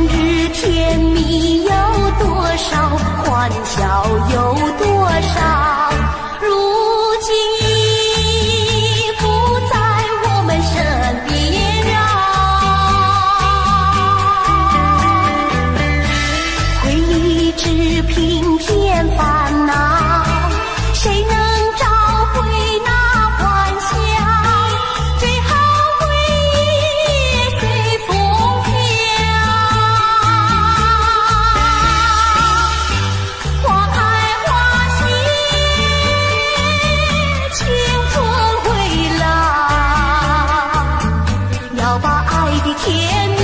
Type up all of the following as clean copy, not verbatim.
日甜蜜有多少，欢笑有多少，如今已不在我们身边啊。回忆只凭添烦恼，谁能找回那欢笑？最好回忆也随风飘。花开花谢，青春回来，要把爱的甜蜜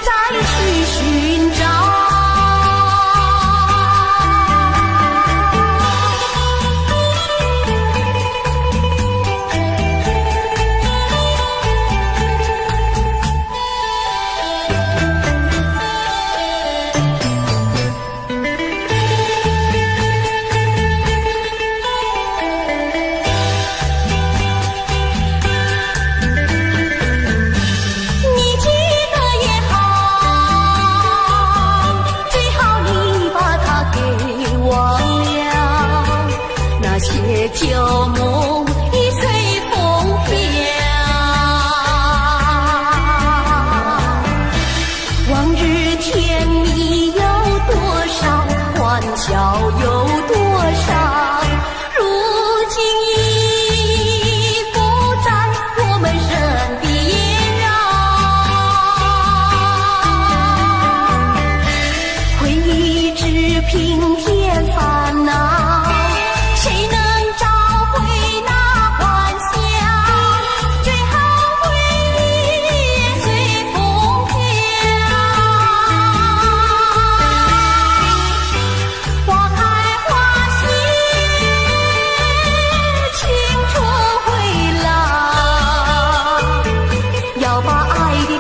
再去寻找。旧梦已随风飘，往日甜蜜有多少，欢笑有多少，如今已不在我们身边啊。回忆只凭添烦恼，谁能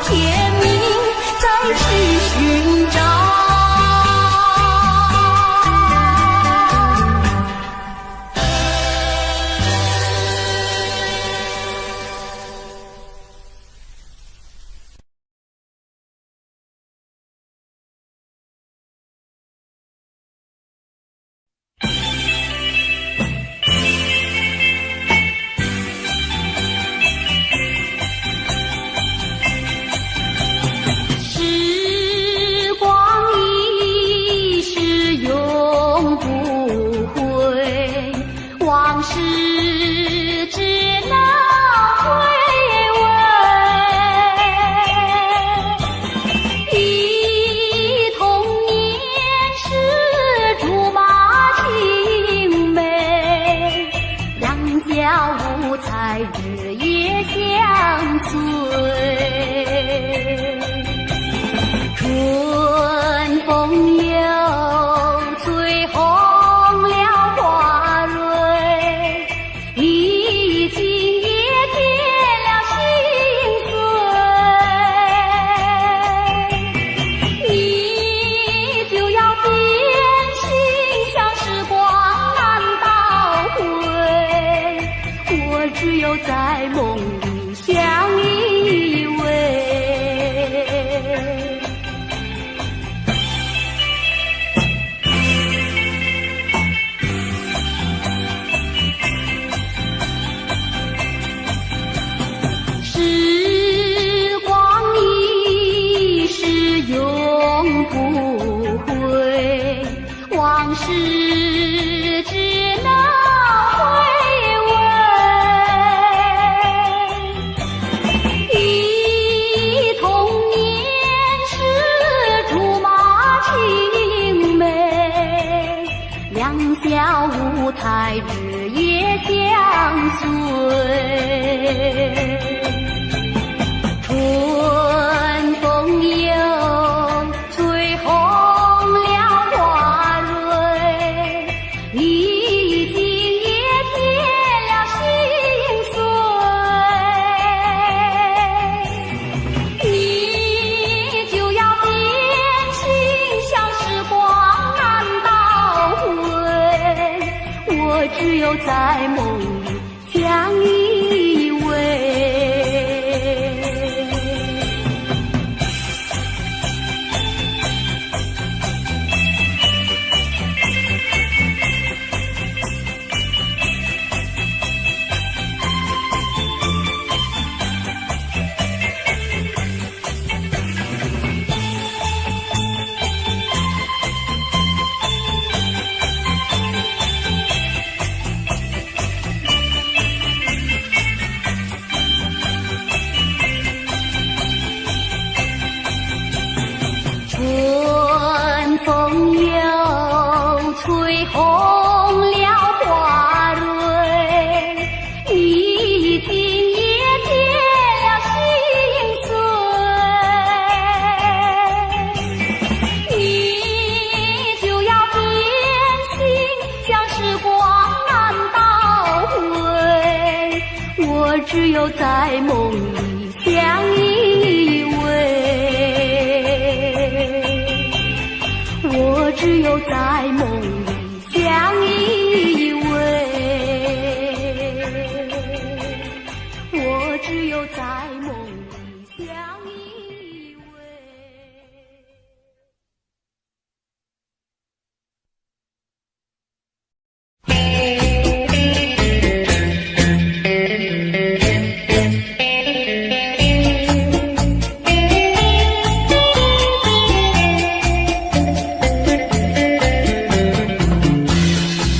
甜蜜再去寻找。往事只能回味，忆童年时竹马青梅，两小无猜日夜相随。春风又吹红了花蕊，已经也添了心碎。你就要变心，像时光难倒回，我只有在梦里相依偎。往事只能回味，忆童年时竹马青梅，两小无猜日夜相随。春风又吹红了花蕊，已经也添了心碎。你就要变心，像时光难倒回，我只有在梦里相依偎。只有在梦里相依偎，我只有在梦里相依偎，我只有在梦里相依偎。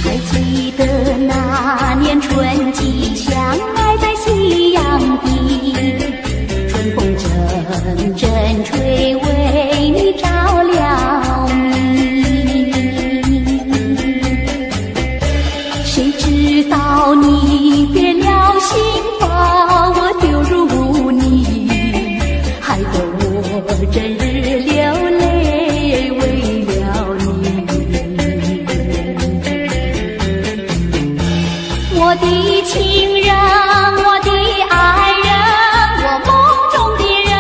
还记得那年春季相爱在夕阳底，春风阵阵吹，为你照了明。谁知道你别了心，把我丢入污泥，害得我整日流泪为了你。我的情人，我的爱人，我梦中的人，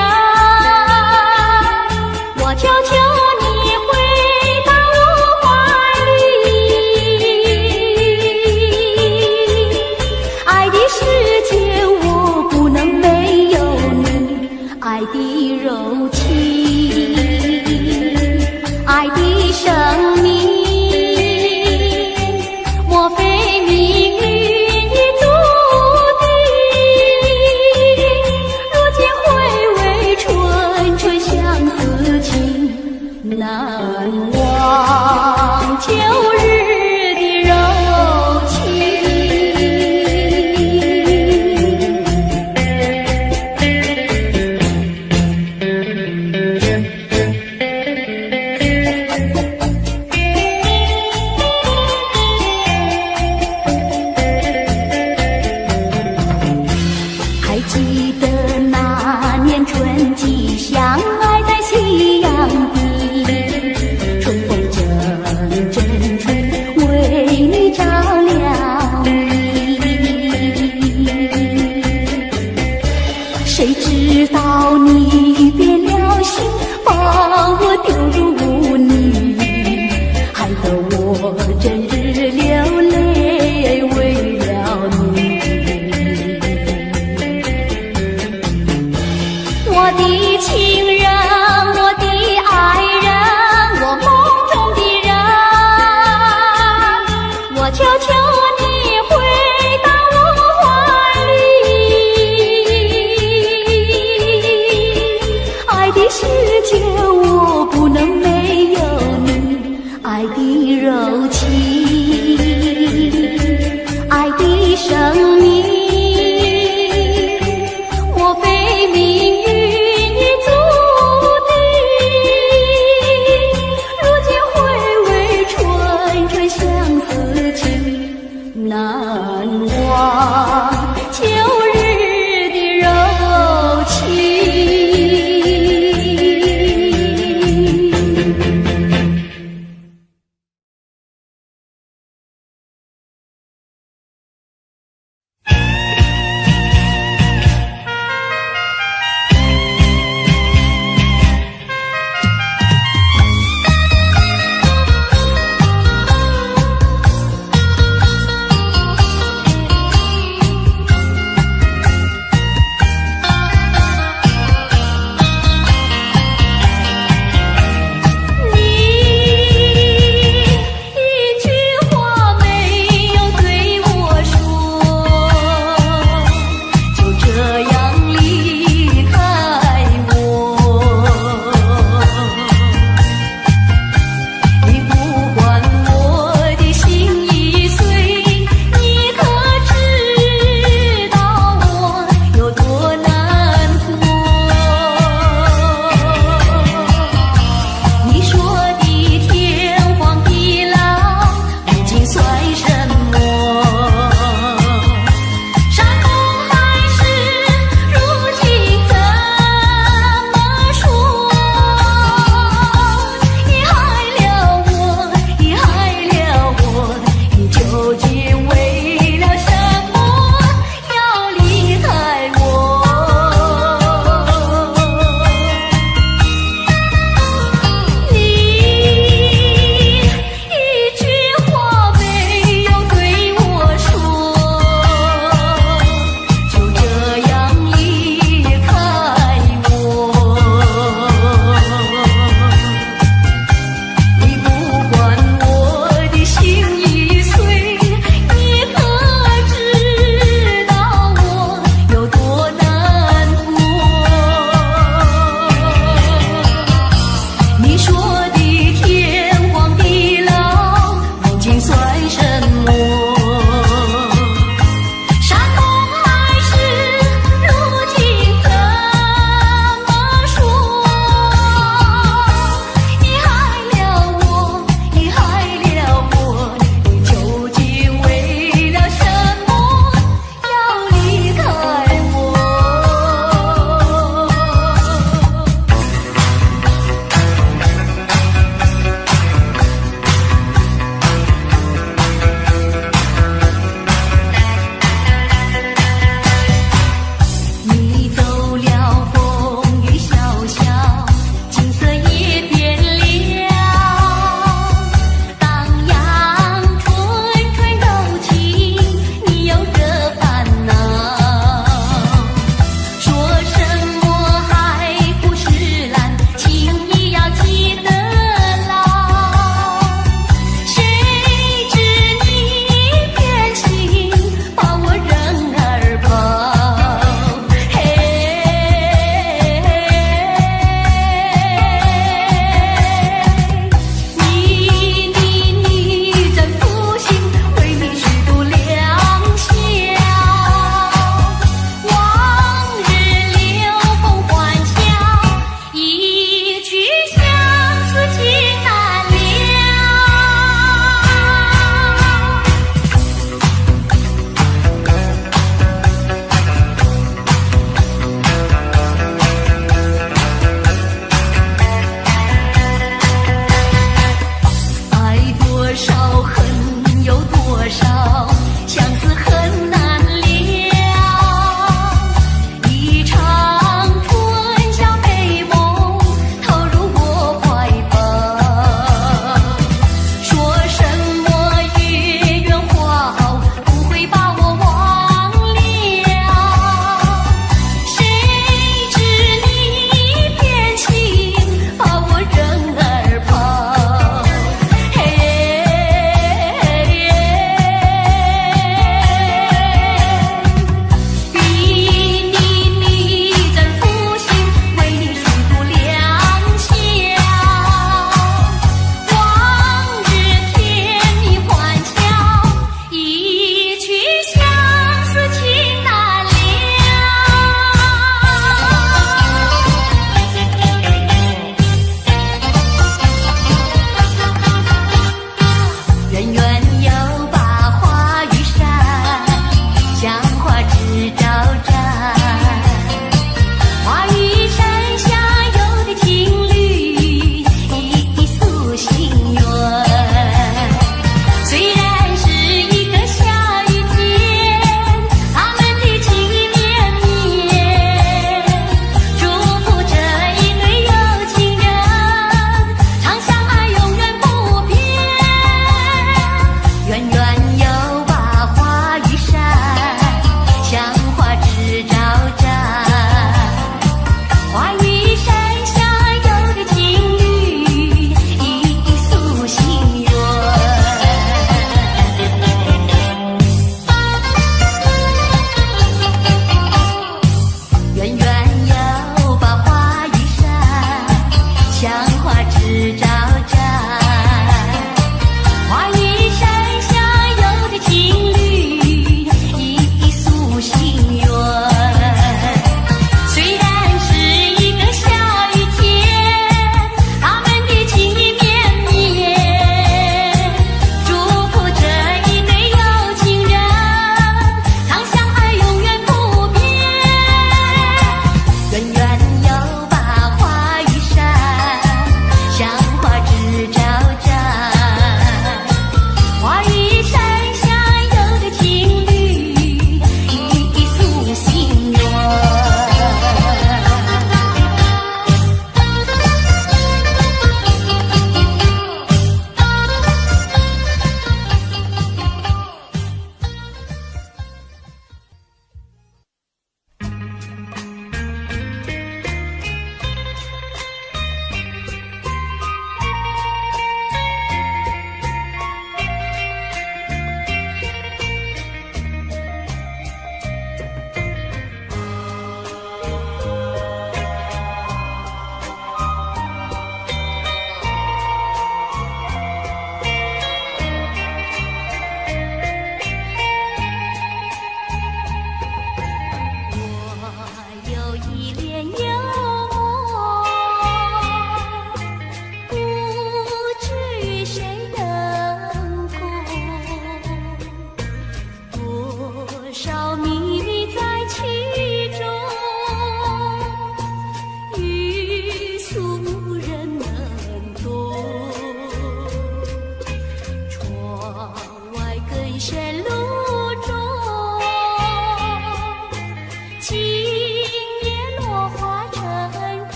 我求求你回到我怀里。爱的世界我不能没有你，爱的柔情，爱的生命，莫非命运已注定？如今回味纯纯相思情，难忘旧日的柔情。还记得那年春季相爱在夕阳底，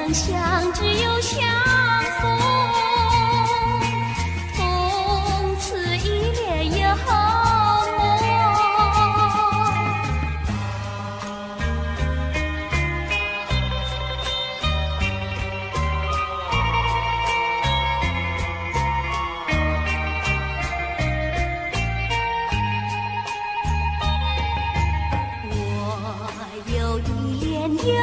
能相，只有相逢。从此一帘有梦。我有一帘幽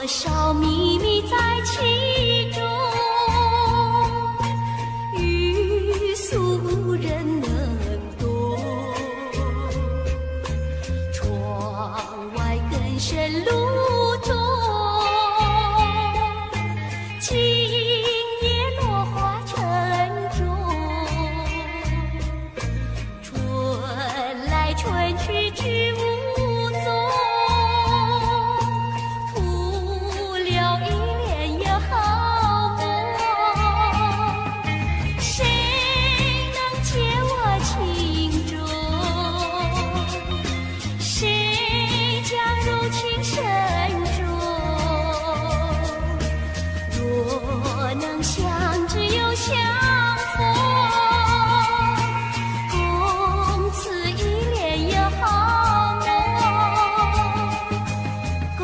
少秘密在其中，欲诉无人能懂。窗外更深路中，今夜落花沉重。春来春去知无踪。能相，只有相逢。共此一帘有好梦，共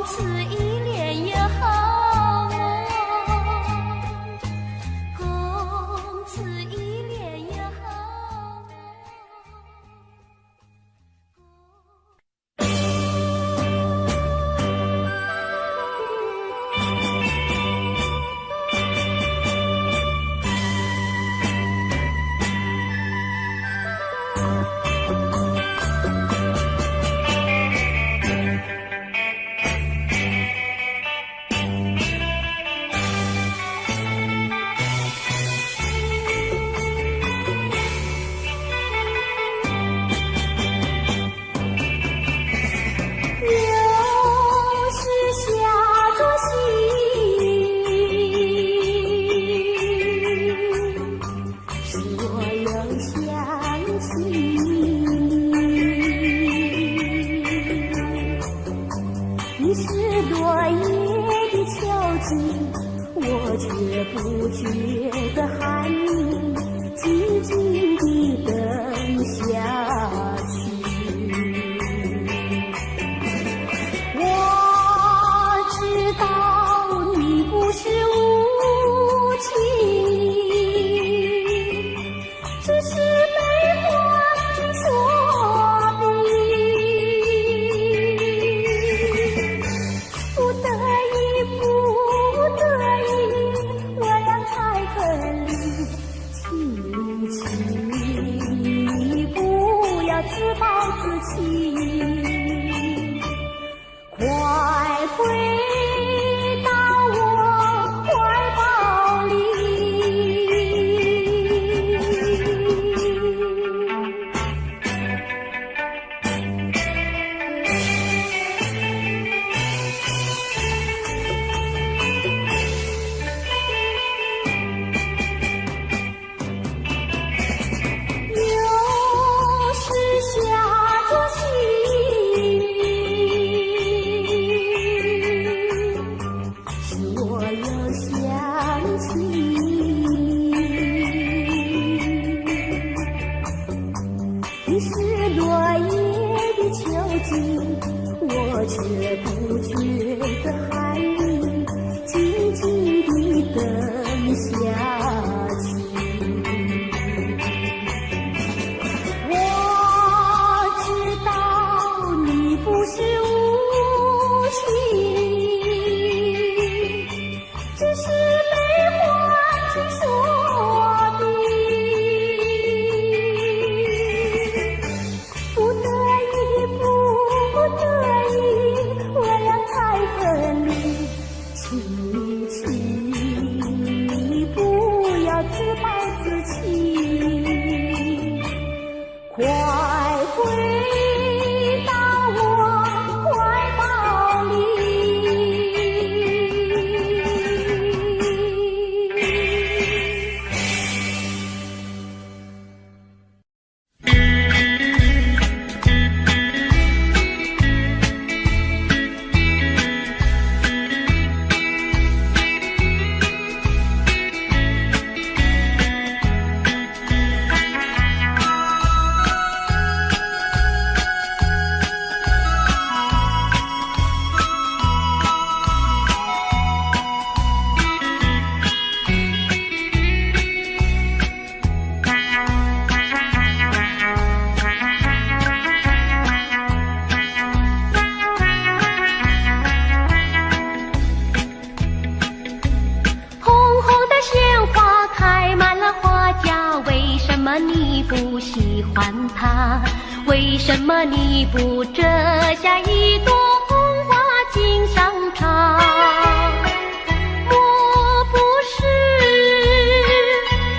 此一帘有好梦，共此一帘有好梦。你是落叶的秋景，我却不觉得寒意，静静地等下去。我知道你不是无情，只是悲欢之所逼。不得已，不得已，我俩才分离。亲亲，不要自暴自弃，快回到我怀抱里。你是落叶的秋景，我却不觉得寒意，静静地等下去。我知道你不是无情，只是悲欢之所逼。不得已，不得已，我俩才分离。亲亲，不什么你不折下一朵红花锦上插？莫不是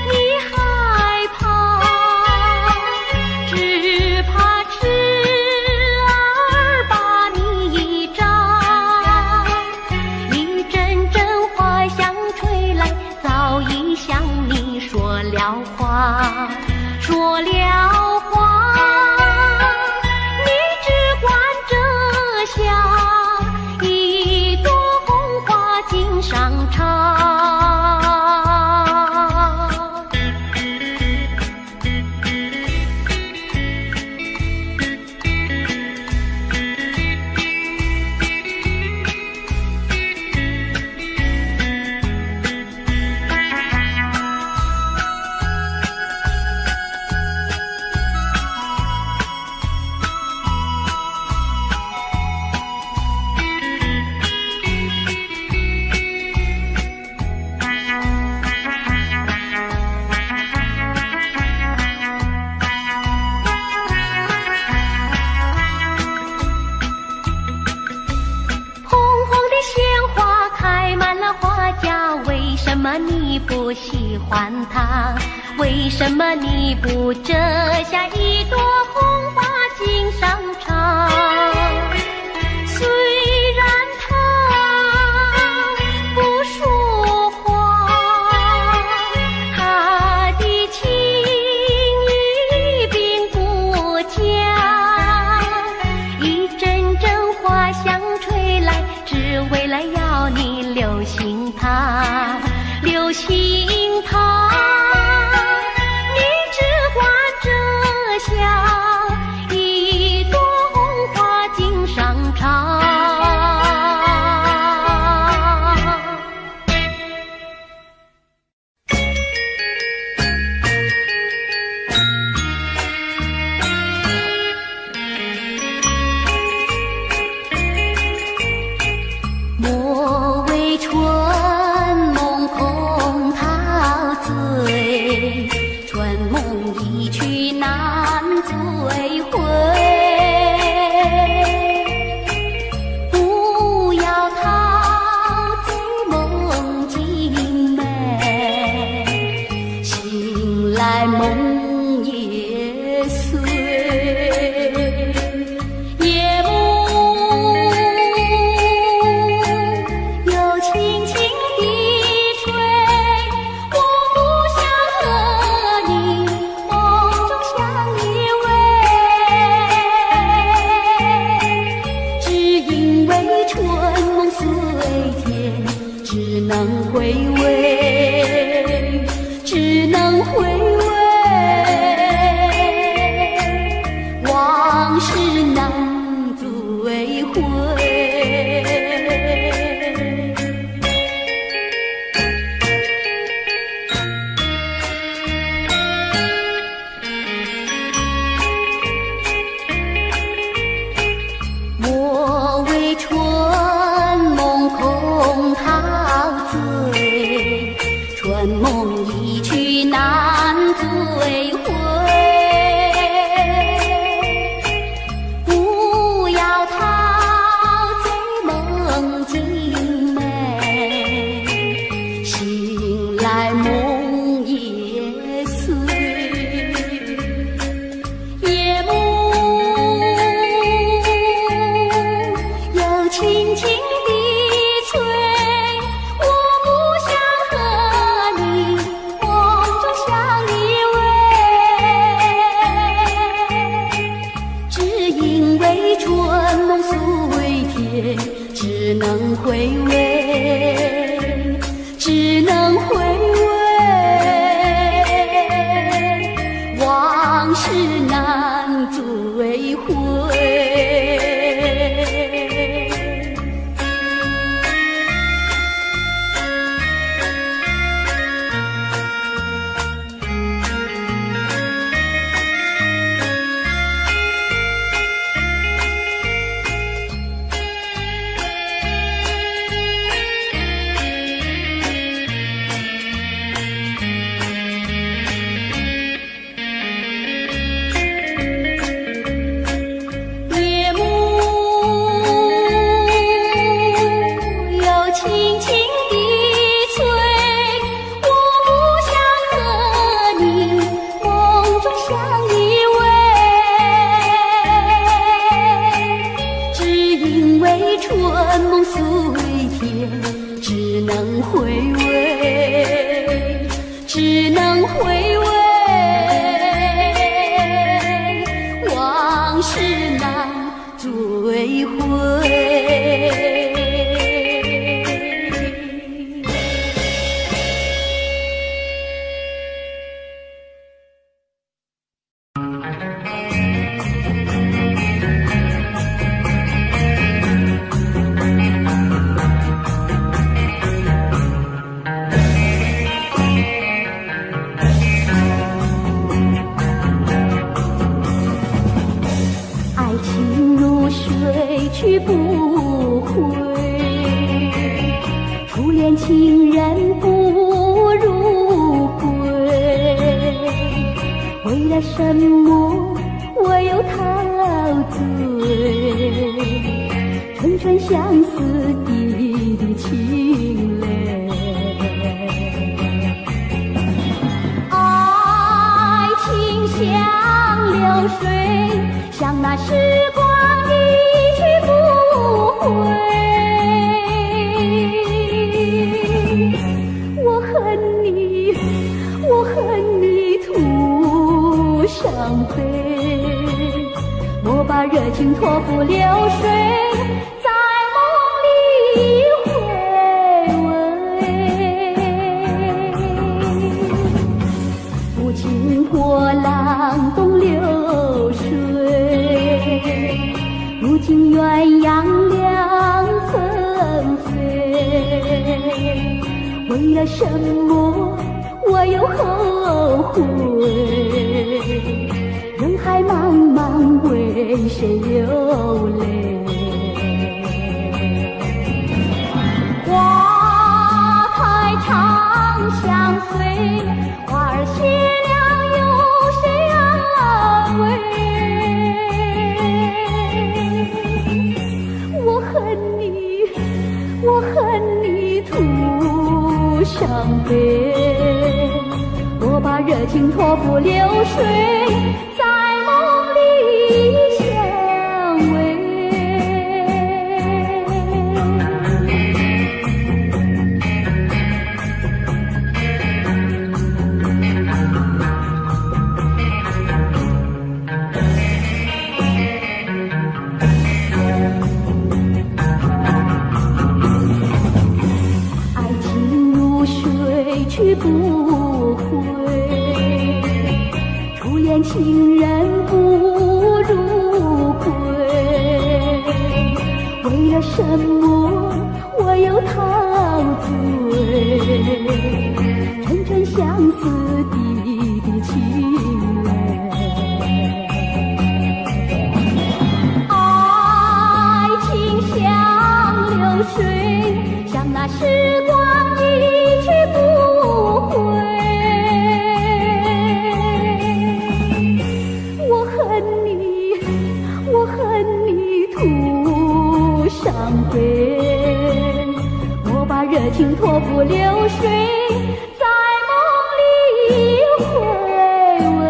你害怕，只怕痴儿把你扎。一阵阵花香吹来，早已向你说了话，说了话。你不喜欢它？为什么你不折下一朵红花锦上插？虽然它不说话，它的情意并不假。一阵阵花香吹来，只为了要你留心它。留心它，你只管折下一朵红花锦上插。莫为春春梦一去难追回，不要陶醉梦境美，醒来梦也碎。夜幕又轻轻地吹，只能回味，只能回味，往事难追回。莫为春梦空陶醉，春梦一去难追回。不要陶醉梦境美，醒来梦也碎。夜幕又轻轻地吹，我不想和你梦中相依偎，只因为春梦虽甜，只能回味，只能回味，往事难追回。春梦随天，只能回味，只能回味，往事难追回。去不回，初恋情人不如归。为了什么我又陶醉？春春相思滴滴清泪，爱情像流水，像那时光一去不回。我恨你，我恨你徒伤悲。莫把热情托付流水，在梦里回味。抚琴波浪东流水，如今鸳鸯两纷飞。为了什么我又后悔？人海茫茫，为谁流泪？花开长相随，花儿谢了有谁安慰？我恨你，我恨你徒伤悲。我把热情托付流水，在梦里相偎。爱情如水去不回，初恋情人不如归。为了什么我又陶醉？春春相思滴滴清泪。爱情像流水，像那时光一去不回。我恨你，我恨你徒伤悲。我把热情托付流水，在梦里回味。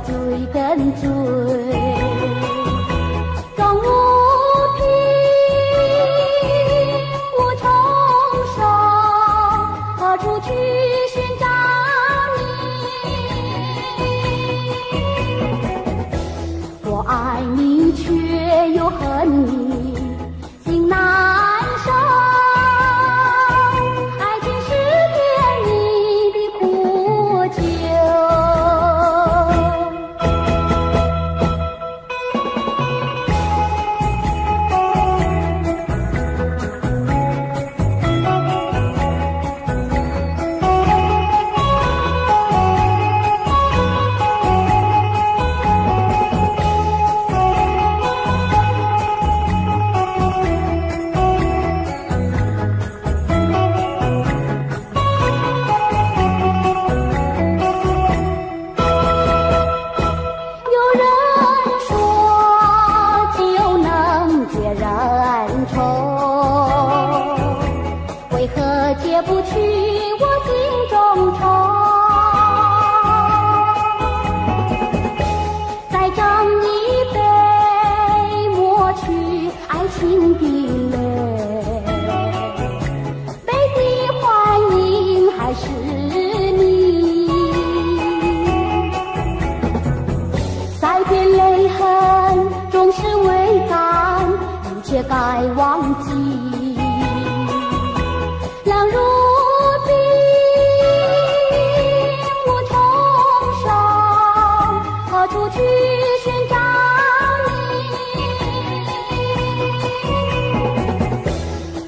追跟追，更无凭无从生，何处去寻找你？我爱你却又恨你，心难舍。难酬，为何解不去我心中愁？再斟一杯，抹去爱情的泪，杯底欢迎还是你？再遍泪痕终是未干，一切该忘记。浪如冰，无从上，何处去寻找你？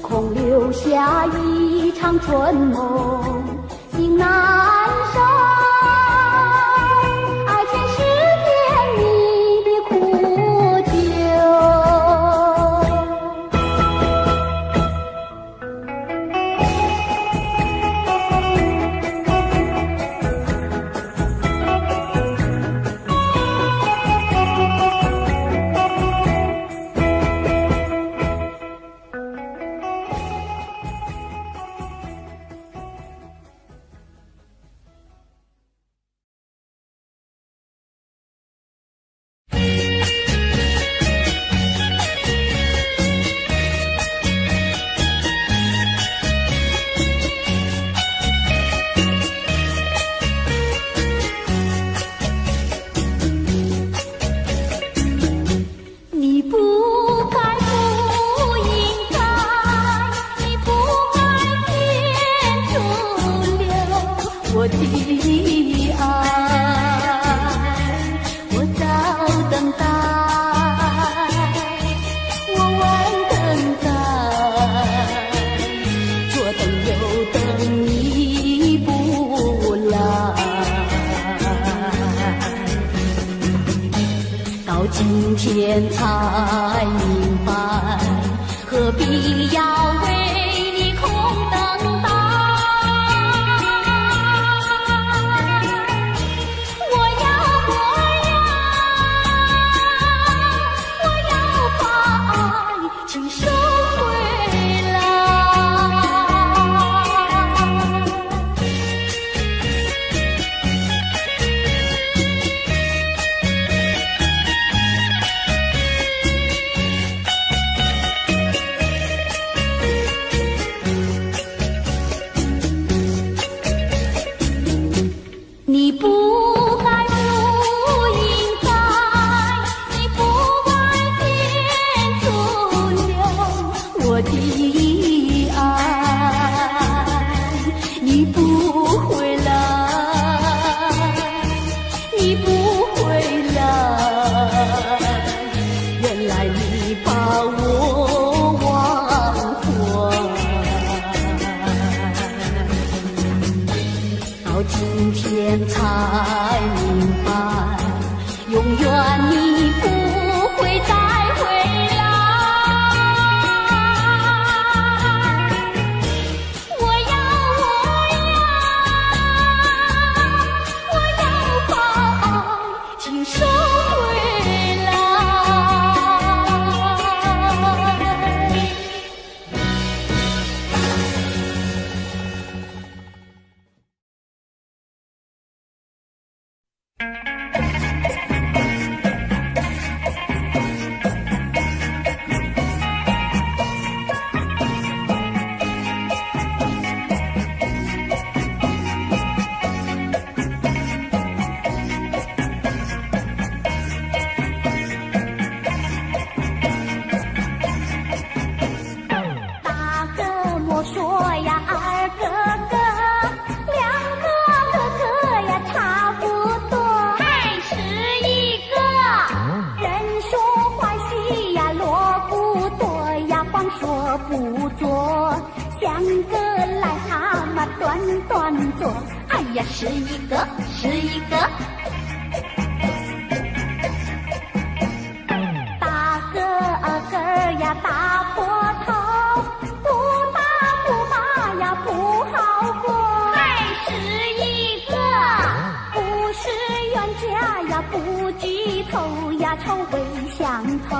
空留下一场春梦，心难收。爱情是甜蜜的苦酒。我的爱，我早等待，我晚等待，左等右等你不来。到今天才明白，何必要为你空等待。你不该不应该，你不该天阻留我的爱，你不回来，你不回来，原来你把我忘怀。到今天才明白，永远你不会再回来。我要把爱情收回来。大哥莫说呀，二哥哥，两个哥哥呀差不多，还是一个人说欢喜呀，锣鼓多呀，光说不做，像个癞蛤蟆端端坐。哎呀，是一个是一个。大个个呀大破头，不打不骂呀不好过，还是一个不是冤家呀不聚头呀，臭味相投，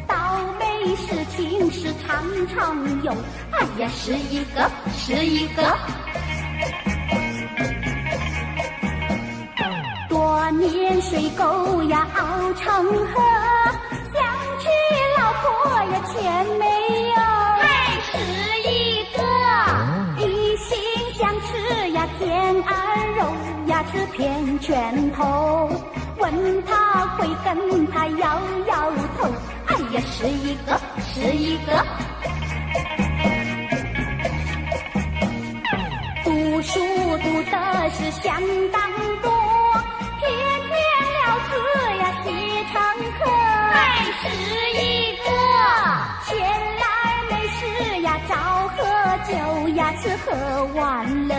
倒霉的事情是常常有，哎呀，是一个是一个。多年水沟呀熬成河，想娶老婆呀却没有，还是一个一心想吃呀天儿肉呀吃片拳头，问他会跟他摇摇头，哎呀，是一个是一个。读书读的是相当多，天天了字呀写成课，还是一个闲来没事呀找喝酒呀吃喝玩乐，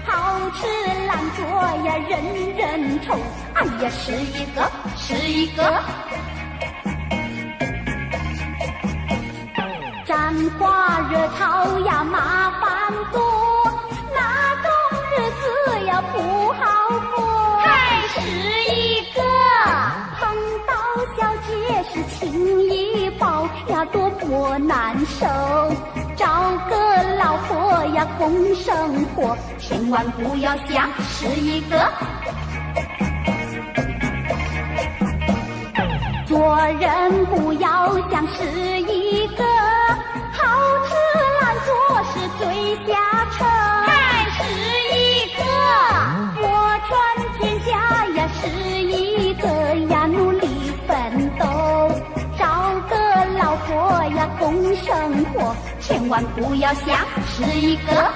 好吃懒做呀人人愁，哎呀，是一个是一个。沾花惹草呀麻烦多，那种日子呀不好过，还是一个碰到小姐是情谊抱呀多么难受，找个老婆呀共生活，千万不要想是一个。做人不要想是一个，好吃懒做是最下策，还是一个我传天下呀是一个呀努力奋斗，找个老婆呀共生活，千万不要想是一个。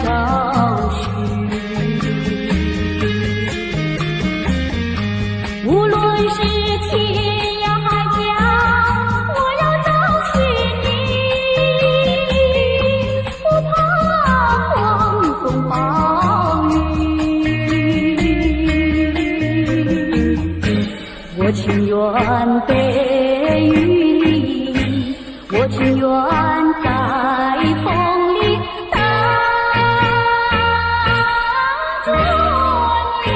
找寻。无论是天涯海角，我要找寻你，不怕狂风暴雨。我情愿被雨淋，我情愿在风里等着你。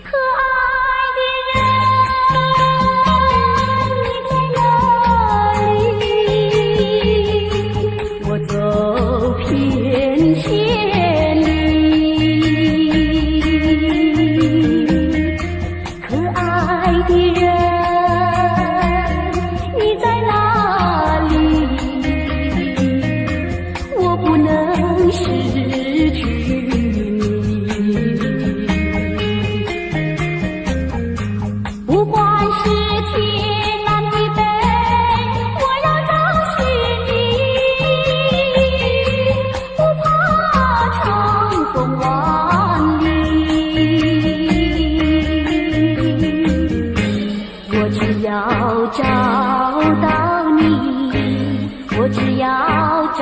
可爱的人，你在哪里？我走遍千里。可爱的人，你在哪里？我不能失去你。不管是天南地北，我要找寻你，不怕长风万里。我只要找到你，我只要找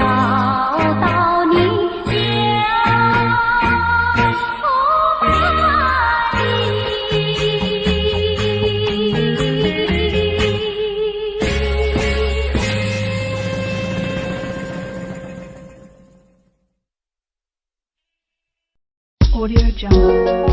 到你，爱你。Audio Jungle.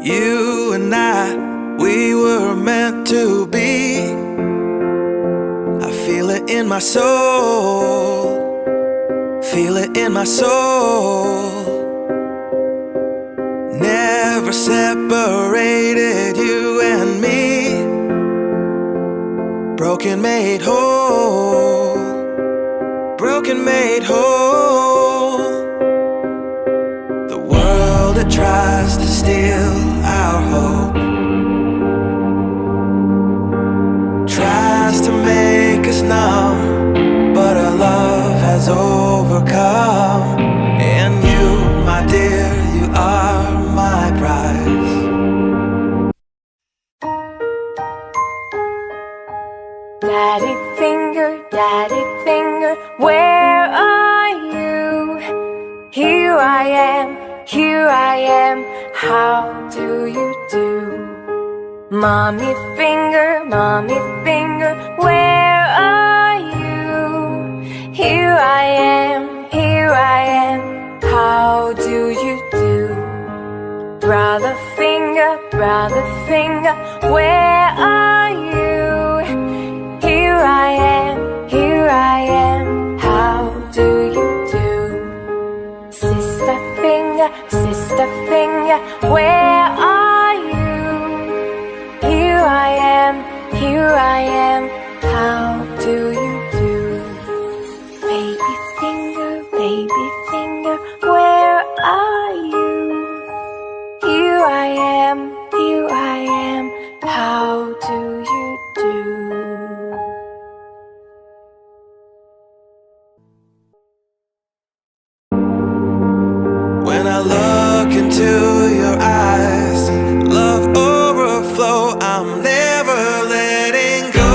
You and I, we were meant to be. I feel it in my soul, feel it in my soul. Never separated, you and me. Broken made whole, broken made whole. The world that tries to steal our hope tries to make us numb, but our love has overcome. And you, my dear, you are my prize. Daddy finger, where are you? Here I am, how do you do? Mommy finger, where are you? Here I am, how do you do? Brother finger, where are you? Here I am, how do Where are you? Here I am, here I am. How do you do? Baby finger, where are you? Here I am, here I am. How do you do? When I look into your eyes, love overflow, I'm never letting go.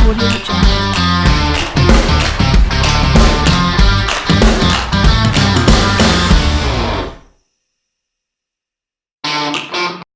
Audio Jungle.